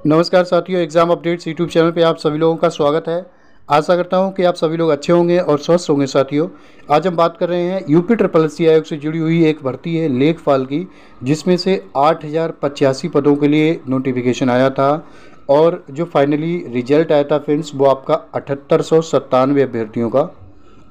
नमस्कार साथियों, exam updates YouTube channel पे आप सभी लोगों का स्वागत है। आशा करता हूं कि आप सभी लोग अच्छे होंगे और स्वस्थ होंगे। साथियों, आज हम बात कर रहे हैं यूपी ट्रिपल एससी आयोग से जुड़ी हुई एक भर्ती है लेखपाल की, जिसमें से 8085 पदों के लिए नोटिफिकेशन आया था और जो फाइनली रिजल्ट आया था फ्रेंड्स, वो आपका 7897 अभ्यर्थियों का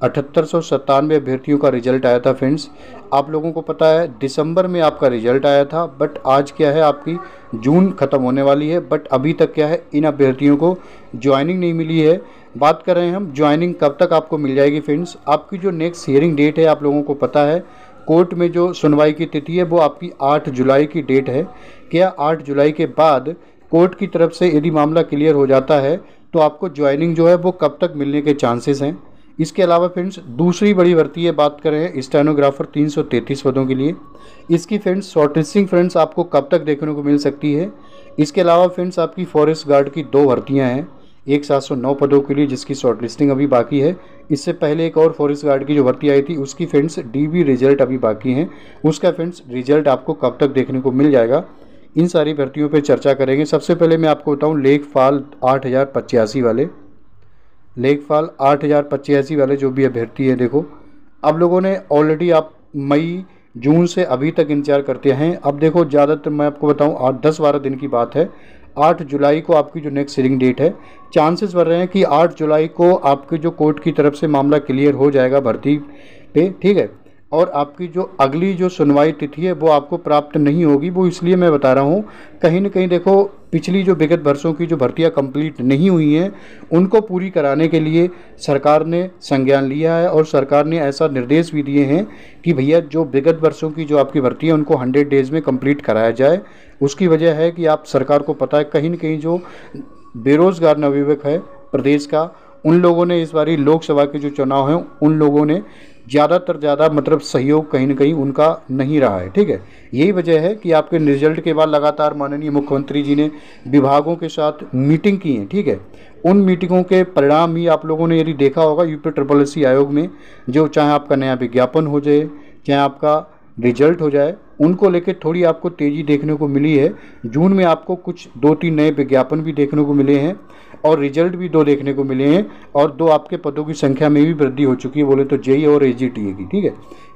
7897 अभ्यर्थियों का रिजल्ट आया था फ्रेंड्स। आप लोगों को पता है दिसंबर में आपका रिजल्ट आया था, बट आज क्या है, आपकी जून ख़त्म होने वाली है, बट अभी तक क्या है, इन अभ्यर्थियों को ज्वाइनिंग नहीं मिली है। बात कर रहे हैं हम ज्वाइनिंग कब तक आपको मिल जाएगी फ्रेंड्स। आपकी जो नेक्स्ट हियरिंग डेट है, आप लोगों को पता है कोर्ट में जो सुनवाई की तिथि है वो आपकी 8 जुलाई की डेट है। क्या 8 जुलाई के बाद कोर्ट की तरफ से यदि मामला क्लियर हो जाता है तो आपको ज्वाइनिंग जो है वो कब तक मिलने के चांसेस हैं। इसके अलावा फ्रेंड्स दूसरी बड़ी भर्ती है, बात करें स्टेनोग्राफर 333 पदों के लिए। इसकी फ्रेंड्स शॉर्टलिस्टिंग फ्रेंड्स आपको कब तक देखने को मिल सकती है। इसके अलावा फ्रेंड्स आपकी फॉरेस्ट गार्ड की 2 भर्तियां हैं, एक 709 पदों के लिए जिसकी शॉर्टलिस्टिंग अभी बाकी है। इससे पहले एक और फॉरेस्ट गार्ड की जो भर्ती आई थी उसकी फ्रेंड्स डीबी रिजल्ट अभी बाकी हैं, उसका फ्रेंड्स रिजल्ट आपको कब तक देखने को मिल जाएगा। इन सारी भर्तियों पर चर्चा करेंगे। सबसे पहले मैं आपको बताऊँ लेखपाल 8085 वाले, लेखपाल 8085 वाले जो भी अभ्यर्थी है, देखो अब लोगों ने ऑलरेडी आप मई जून से अभी तक इंतजार करते हैं। अब देखो ज़्यादातर मैं आपको बताऊं 8-10-12 दिन की बात है। 8 जुलाई को आपकी जो नेक्स्ट हियरिंग डेट है, चांसेस बढ़ रहे हैं कि 8 जुलाई को आपके जो कोर्ट की तरफ से मामला क्लियर हो जाएगा भर्ती पे, ठीक है। और आपकी जो अगली जो सुनवाई तिथि है वो आपको प्राप्त नहीं होगी। वो इसलिए मैं बता रहा हूँ, कहीं ना कहीं देखो पिछली जो विगत वर्षों की जो भर्तियां कंप्लीट नहीं हुई हैं उनको पूरी कराने के लिए सरकार ने संज्ञान लिया है और सरकार ने ऐसा निर्देश भी दिए हैं कि भैया जो विगत वर्षों की जो आपकी भर्ती है उनको 100 डेज़ में कंप्लीट कराया जाए। उसकी वजह है कि आप सरकार को पता है कहीं न कहीं जो बेरोज़गार नवयुवक है प्रदेश का, उन लोगों ने इस बारी लोकसभा के जो चुनाव हैं उन लोगों ने ज़्यादा मतलब सहयोग कहीं ना कहीं उनका नहीं रहा है, ठीक है। यही वजह है कि आपके रिजल्ट के बाद लगातार माननीय मुख्यमंत्री जी ने विभागों के साथ मीटिंग की है, ठीक है। उन मीटिंगों के परिणाम ही आप लोगों ने यदि देखा होगा यूपी ट्रिपल एससी आयोग में, जो चाहे आपका नया विज्ञापन हो जाए चाहे आपका रिजल्ट हो जाए, उनको लेकर थोड़ी आपको तेज़ी देखने को मिली है। जून में आपको कुछ 2-3 नए विज्ञापन भी देखने को मिले हैं और रिजल्ट भी 2 देखने को मिले हैं और 2 आपके पदों की संख्या में भी वृद्धि हो चुकी है, बोले तो जेई और एजीटीए की, ठीक है।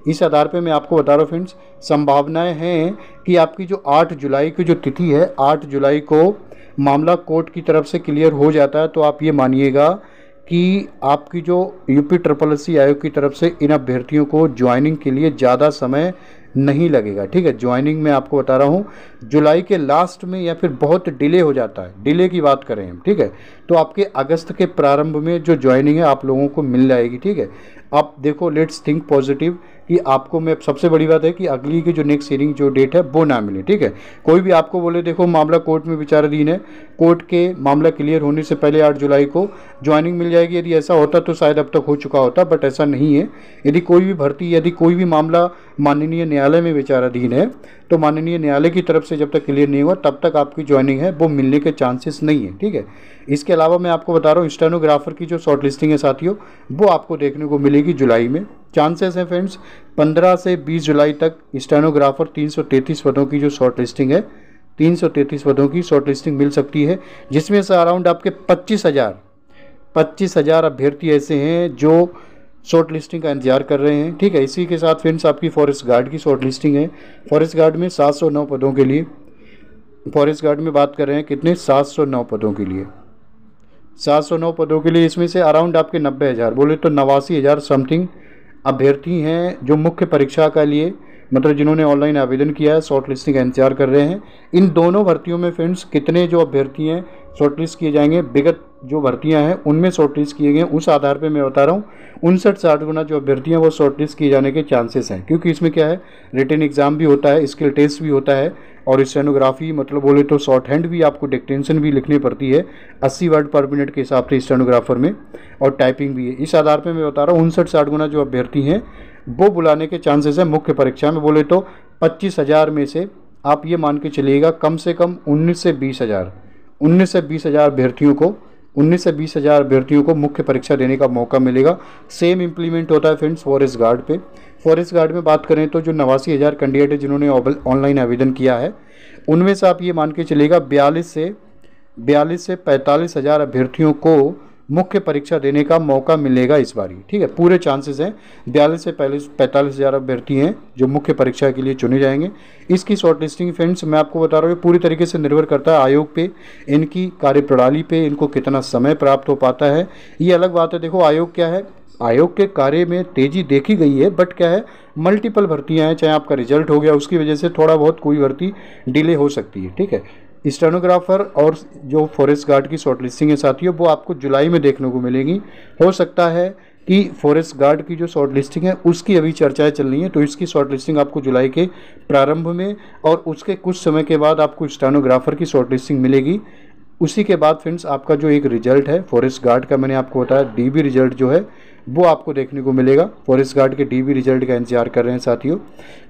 इस आधार पे मैं आपको बता रहा हूँ फ्रेंड्स, संभावनाएं हैं कि आपकी जो 8 जुलाई की जो तिथि है, 8 जुलाई को मामला कोर्ट की तरफ से क्लियर हो जाता है तो आप ये मानिएगा कि आपकी जो यूपी ट्रिपल एससी आयोग की तरफ से इन अभ्यर्थियों को ज्वाइनिंग के लिए ज़्यादा समय नहीं लगेगा, ठीक है। ज्वाइनिंग में आपको बता रहा हूँ जुलाई के लास्ट में या फिर बहुत डिले हो जाता है, डिले की बात करें हम, ठीक है, तो आपके अगस्त के प्रारंभ में जो ज्वाइनिंग है आप लोगों को मिल जाएगी, ठीक है। आप देखो लेट्स थिंक पॉजिटिव कि आपको, मैं सबसे बड़ी बात है कि अगली की जो नेक्स्ट हियरिंग जो डेट है वो ना मिले, ठीक है। कोई भी आपको बोले देखो मामला कोर्ट में विचाराधीन है, कोर्ट के मामला क्लियर होने से पहले 8 जुलाई को ज्वाइनिंग मिल जाएगी, यदि ऐसा होता तो शायद अब तक हो चुका होता, बट ऐसा नहीं है। यदि कोई भी भर्ती, यदि कोई भी मामला माननीय न्यायालय में विचाराधीन है तो माननीय न्यायालय की तरफ से जब तक क्लियर नहीं हुआ तब तक आपकी ज्वाइनिंग है वो मिलने के चांसेस नहीं है, ठीक है। इसके अलावा मैं आपको बता रहा हूँ स्टेनोग्राफर की जो शॉर्टलिस्टिंग है साथियों, वो आपको देखने को मिलेगी जुलाई में। चांसेस हैं फ्रेंड्स 15 से 20 जुलाई तक स्टेनोग्राफर 333 पदों की जो शॉर्टलिस्टिंग है, 333 पदों की शॉर्टलिस्टिंग मिल सकती है, जिसमें से अराउंड आपके 25,000 अभ्यर्थी ऐसे हैं जो शॉर्ट लिस्टिंग का इंतजार कर रहे हैं, ठीक है। इसी के साथ फ्रेंड्स आपकी फॉरेस्ट गार्ड की शॉर्ट लिस्टिंग है। फॉरेस्ट गार्ड में 709 पदों के लिए, फॉरेस्ट गार्ड में बात कर रहे हैं कितने, 709 पदों के लिए, 709 पदों के लिए। इसमें से अराउंड आपके 90,000 बोले तो 89,000 समथिंग अभ्यर्थी हैं जो मुख्य परीक्षा के लिए, मतलब जिन्होंने ऑनलाइन आवेदन किया है, शॉर्ट लिस्टिंग का इंतजार कर रहे हैं। इन दोनों भर्तियों में फ्रेंड्स कितने जो अभ्यर्थी हैं शॉर्टलिस्ट किए जाएंगे, विगत जो भर्तियां हैं उनमें शॉर्टलिस्ट किए गए, उस आधार पे मैं बता रहा हूँ 59-60 गुना जो अभ्यर्थी हैं वो शॉर्टलिस्ट किए जाने के चांसेस हैं, क्योंकि इसमें क्या है, रिटन एग्जाम भी होता है, स्किल टेस्ट भी होता है और स्टेनोग्राफी, मतलब बोले तो शॉर्ट हैंड भी, आपको डिक्टेंशन भी लिखनी पड़ती है 80 वर्ड पर मिनट के हिसाब से स्टेनोग्राफर में, और टाइपिंग भी है। इस आधार पर मैं बता रहा हूँ 59-60 गुना जो अभ्यर्थी हैं वो बुलाने के चांसेस हैं मुख्य परीक्षा में। बोले तो 25,000 में से आप ये मान के चलिएगा कम से कम 19 से 20,000 अभ्यर्थियों को, 19 से 20,000 अभ्यर्थियों को मुख्य परीक्षा देने का मौका मिलेगा। सेम इम्प्लीमेंट होता है फ्रेंड्स फॉरेस्ट गार्ड पे। फॉरेस्ट गार्ड में बात करें तो जो 89,000 कैंडिडेट है जिन्होंने ऑनलाइन आवेदन किया है, उनमें से आप ये मान के चलिएगा 42 से 42 से 45 हज़ार अभ्यर्थियों को मुख्य परीक्षा देने का मौका मिलेगा इस बारी। ठीक है, पूरे चांसेस हैं, 42 से 45 हज़ार अभ्यर्थी हैं जो मुख्य परीक्षा के लिए चुने जाएंगे। इसकी शॉर्ट लिस्टिंग फ्रेंड्स मैं आपको बता रहा हूँ पूरी तरीके से निर्भर करता है आयोग पे, इनकी कार्यप्रणाली पे, इनको कितना समय प्राप्त हो पाता है, ये अलग बात है। देखो आयोग क्या है, आयोग के कार्य में तेज़ी देखी गई है, बट क्या है, मल्टीपल भर्तियां हैं, चाहे आपका रिजल्ट हो गया उसकी वजह से थोड़ा बहुत कोई भर्ती डिले हो सकती है। ठीक है, स्टेनोग्राफर और जो फॉरेस्ट गार्ड की शॉर्ट लिस्टिंग है साथियों, वो आपको जुलाई में देखने को मिलेगी। हो सकता है कि फॉरेस्ट गार्ड की जो शॉर्ट लिस्टिंग है उसकी अभी चर्चाएं चल रही हैं, तो इसकी शॉर्ट लिस्टिंग आपको जुलाई के प्रारंभ में और उसके कुछ समय के बाद आपको स्टेनोग्राफर की शॉर्ट लिस्टिंग मिलेगी। उसी के बाद फ्रेंड्स आपका जो एक रिजल्ट है फॉरेस्ट गार्ड का, मैंने आपको बताया डीबी रिजल्ट जो है वो आपको देखने को मिलेगा। फॉरेस्ट गार्ड के डीबी रिजल्ट का इंतजार कर रहे हैं साथियों,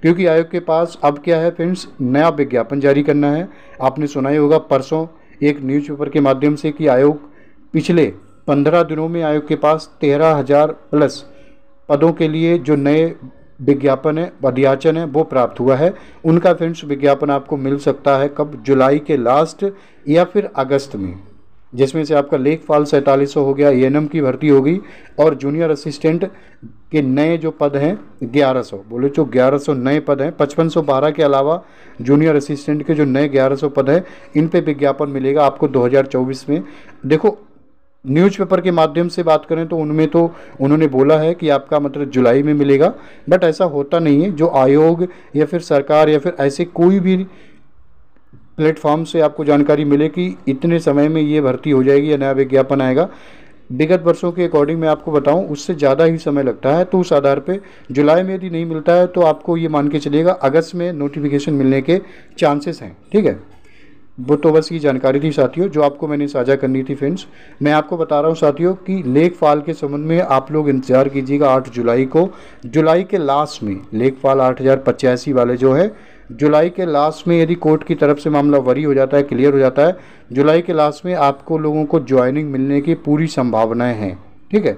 क्योंकि आयोग के पास अब क्या है फ्रेंड्स, नया विज्ञापन जारी करना है। आपने सुना ही होगा परसों एक न्यूज़पेपर के माध्यम से कि आयोग पिछले 15 दिनों में आयोग के पास 13,000 प्लस पदों के लिए जो नए विज्ञापन है, अध्याचन है, वो प्राप्त हुआ है। उनका फ्रेंड्स विज्ञापन आपको मिल सकता है कब, जुलाई के लास्ट या फिर अगस्त में, जिसमें से आपका लेखपाल 4700 हो गया, एएनएम की भर्ती होगी और जूनियर असिस्टेंट के नए जो पद हैं 1100, बोले जो 1100 नए पद हैं, 5512 के अलावा जूनियर असिस्टेंट के जो नए 1100 पद हैं, इन पे विज्ञापन मिलेगा आपको 2024 में। देखो न्यूज़पेपर के माध्यम से बात करें तो उनमें तो उन्होंने बोला है कि आपका मतलब जुलाई में मिलेगा, बट ऐसा होता नहीं है। जो आयोग या फिर सरकार या फिर ऐसे कोई भी प्लेटफॉर्म से आपको जानकारी मिले कि इतने समय में ये भर्ती हो जाएगी या नया विज्ञापन आएगा, विगत वर्षों के अकॉर्डिंग मैं आपको बताऊं उससे ज़्यादा ही समय लगता है। तो उस आधार पे जुलाई में यदि नहीं मिलता है तो आपको ये मान के चलिएगा अगस्त में नोटिफिकेशन मिलने के चांसेस हैं। ठीक है, वो तो बस ये जानकारी थी साथियों जो आपको मैंने साझा करनी थी फ्रेंड्स। मैं आपको बता रहा हूँ साथियों कि लेखपाल के संबंध में आप लोग इंतजार कीजिएगा 8 जुलाई को, जुलाई के लास्ट में लेखपाल 8085 वाले जो है, जुलाई के लास्ट में यदि कोर्ट की तरफ से मामला वरी हो जाता है, क्लियर हो जाता है, जुलाई के लास्ट में आपको लोगों को ज्वाइनिंग मिलने की पूरी संभावनाएं हैं। ठीक है,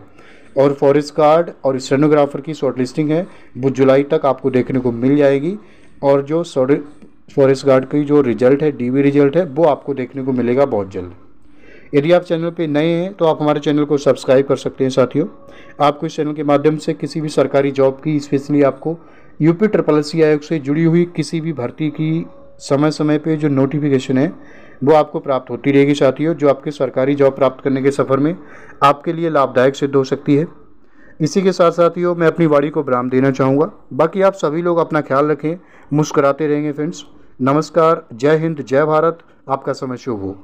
और फॉरेस्ट गार्ड और स्टेनोग्राफर की शॉर्ट लिस्टिंग है वो जुलाई तक आपको देखने को मिल जाएगी, और जो फॉरेस्ट गार्ड की जो रिजल्ट है, डीबी रिजल्ट है, वो आपको देखने को मिलेगा बहुत जल्द। यदि आप चैनल पे नए हैं तो आप हमारे चैनल को सब्सक्राइब कर सकते हैं साथियों। आपको इस चैनल के माध्यम से किसी भी सरकारी जॉब की, स्पेशली आपको यूपी SSSC आयोग से जुड़ी हुई किसी भी भर्ती की समय समय पे जो नोटिफिकेशन है वो आपको प्राप्त होती रहेगी साथियों, जो आपके सरकारी जॉब प्राप्त करने के सफ़र में आपके लिए लाभदायक सिद्ध हो सकती है। इसी के साथ साथियों मैं अपनी वाणी को विराम देना चाहूँगा। बाकी आप सभी लोग अपना ख्याल रखें, मुस्कुराते रहेंगे फ्रेंड्स। नमस्कार, जय हिंद, जय भारत, आपका समय शुभ हो।